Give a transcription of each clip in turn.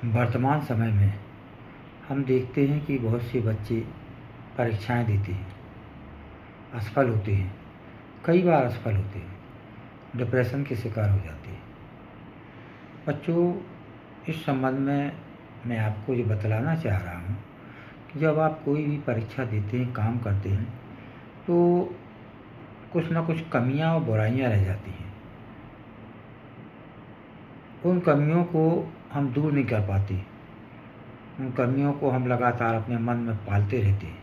वर्तमान समय में हम देखते हैं कि बहुत से बच्चे परीक्षाएं देते हैं, असफल होते हैं, कई बार असफल होते हैं, डिप्रेशन के शिकार हो जाते हैं। बच्चों, इस संबंध में मैं आपको ये बतलाना चाह रहा हूँ कि जब आप कोई भी परीक्षा देते हैं, काम करते हैं, तो कुछ ना कुछ कमियां और बुराइयां रह जाती हैं। उन कमियों को हम दूर नहीं कर पाते, उन कमियों को हम लगातार अपने मन में पालते रहते हैं।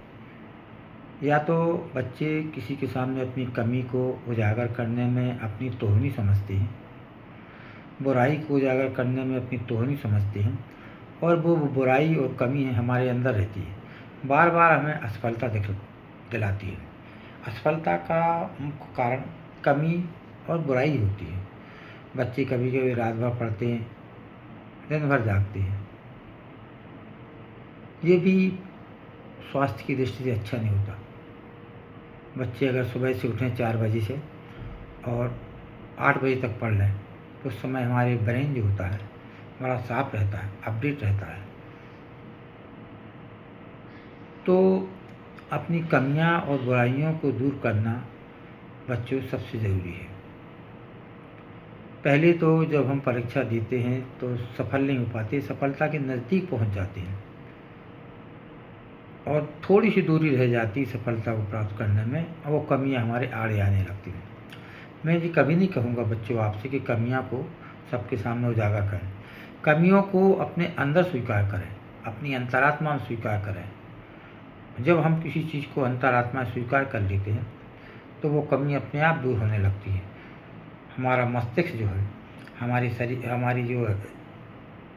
या तो बच्चे किसी के सामने अपनी कमी को उजागर करने में अपनी तोहनी समझते हैं, बुराई को उजागर करने में अपनी तोहनी समझते हैं, और वो बुराई और कमी हमारे अंदर रहती है, बार बार हमें असफलता दिलाती है। असफलता का मुख्य कारण कमी और बुराई होती है। बच्चे कभी कभी रात भर पढ़ते हैं, दिन भर जागते हैं। ये भी स्वास्थ्य की दृष्टि से अच्छा नहीं होता। बच्चे अगर सुबह से उठें 4 बजे से और 8 बजे तक पढ़ लें, तो उस समय हमारे ब्रेन जो होता है बड़ा साफ रहता है, अपडेट रहता है। तो अपनी कमियां और बुराइयों को दूर करना बच्चों सबसे ज़रूरी है। पहले तो जब हम परीक्षा देते हैं तो सफल नहीं हो पाते, सफलता के नज़दीक पहुंच जाते हैं और थोड़ी सी दूरी रह जाती सफलता को प्राप्त करने में, और वो कमियां हमारे आड़े आने लगती हैं। मैं ये कभी नहीं कहूँगा बच्चों आपसे कि कमियां को सबके सामने उजागर करें। कमियों को अपने अंदर स्वीकार करें, अपनी अंतरात्मा में स्वीकार करें। जब हम किसी चीज़ को अंतरात्मा में स्वीकार कर लेते हैं तो वो कमी अपने आप दूर होने लगती है। हमारा मस्तिष्क जो है, हमारी शरीर, हमारी जो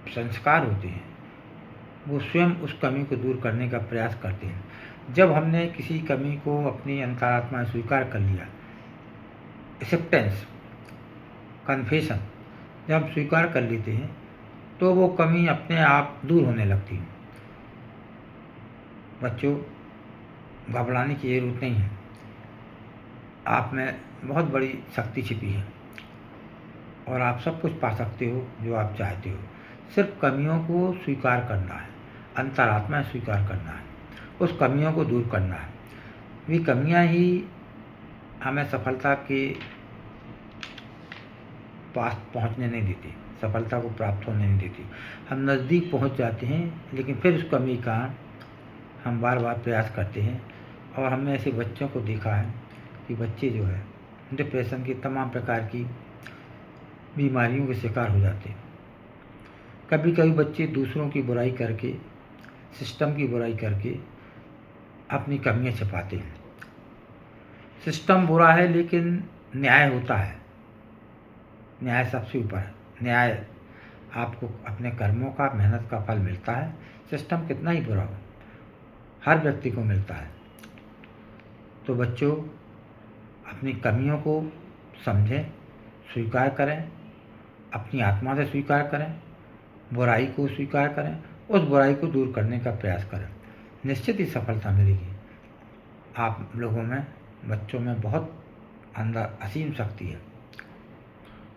संस्कार होते हैं, वो स्वयं उस कमी को दूर करने का प्रयास करते हैं। जब हमने किसी कमी को अपनी अंतरात्मा में स्वीकार कर लिया, एक्सेप्टेंस, कन्फेशन, जब हम स्वीकार कर लेते हैं तो वो कमी अपने आप दूर होने लगती है। बच्चों, घबराने की ज़रूरत नहीं है। आप में बहुत बड़ी शक्ति छिपी है और आप सब कुछ पा सकते हो जो आप चाहते हो। सिर्फ कमियों को स्वीकार करना है, अंतरात्मा स्वीकार करना है, उस कमियों को दूर करना है। वे कमियां ही हमें सफलता के पास पहुंचने नहीं देती, सफलता को प्राप्त होने नहीं देती। हम नज़दीक पहुंच जाते हैं, लेकिन फिर उस कमी का हम बार बार प्रयास करते हैं। और हमने ऐसे बच्चों को देखा है कि बच्चे जो है डिप्रेशन की तमाम प्रकार की बीमारियों के शिकार हो जाते हैं। कभी कभी बच्चे दूसरों की बुराई करके, सिस्टम की बुराई करके अपनी कमियां छिपाते हैं। सिस्टम बुरा है लेकिन न्याय होता है, न्याय सबसे ऊपर है। न्याय आपको अपने कर्मों का, मेहनत का फल मिलता है। सिस्टम कितना ही बुरा हो, हर व्यक्ति को मिलता है। तो बच्चों, अपनी कमियों को समझें, स्वीकार करें, अपनी आत्मा से स्वीकार करें, बुराई को स्वीकार करें, उस बुराई को दूर करने का प्रयास करें। निश्चित ही सफलता मिलेगी। आप लोगों में, बच्चों में बहुत अंदर असीम शक्ति है।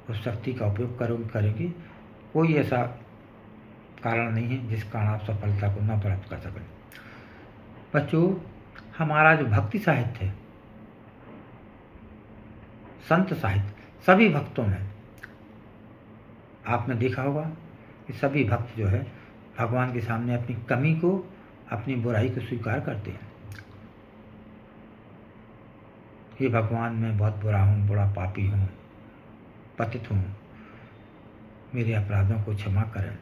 उस शक्ति का उपयोग करेंगे। कोई ऐसा कारण नहीं है जिस कारण आप सफलता को न प्राप्त कर सकें। बच्चों, हमारा जो भक्ति साहित्य है, संत साहित्य, सभी भक्तों में आपने देखा होगा कि सभी भक्त जो है भगवान के सामने अपनी कमी को, अपनी बुराई को स्वीकार करते हैं। हे भगवान, मैं बहुत बुरा हूँ, बड़ा पापी हूँ, पतित हूँ, मेरे अपराधों को क्षमा करें।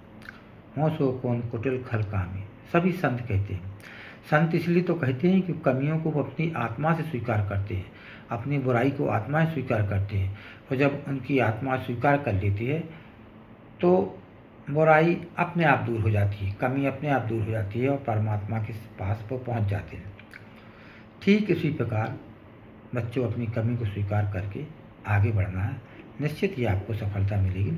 हों सो कौन कुटिल खल कामी, सभी संत कहते हैं। संत इसलिए तो कहते हैं कि कमियों को वो अपनी आत्मा से स्वीकार करते हैं, अपनी बुराई को आत्मा से स्वीकार करते हैं। और जब उनकी आत्मा स्वीकार कर लेती है तो बुराई अपने आप दूर हो जाती है, कमी अपने आप दूर हो जाती है और परमात्मा के पास वो पहुंच जाते हैं। ठीक इसी प्रकार बच्चों, अपनी कमी को स्वीकार करके आगे बढ़ना है। निश्चित ही आपको सफलता मिलेगी।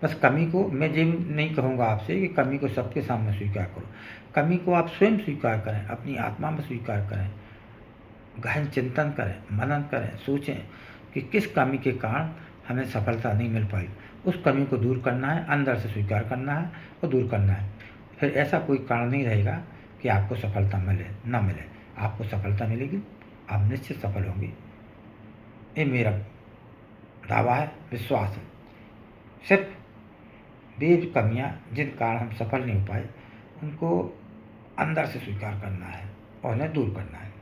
बस कमी को, मैं ये नहीं कहूँगा आपसे कि कमी को सबके सामने स्वीकार करो। कमी को आप स्वयं स्वीकार करें, अपनी आत्मा में स्वीकार करें, गहन चिंतन करें, मनन करें, सोचें कि किस कमी के कारण हमें सफलता नहीं मिल पाई। उस कमी को दूर करना है, अंदर से स्वीकार करना है और दूर करना है। फिर ऐसा कोई कारण नहीं रहेगा कि आपको सफलता मिले ना मिले। आपको सफलता मिलेगी, आप निश्चित सफल होंगे, ये मेरा दावा है, विश्वास है। सिर्फ वे कमियाँ जिन कारण हम सफल नहीं हो पाए, उनको अंदर से स्वीकार करना है और उन्हें दूर करना है।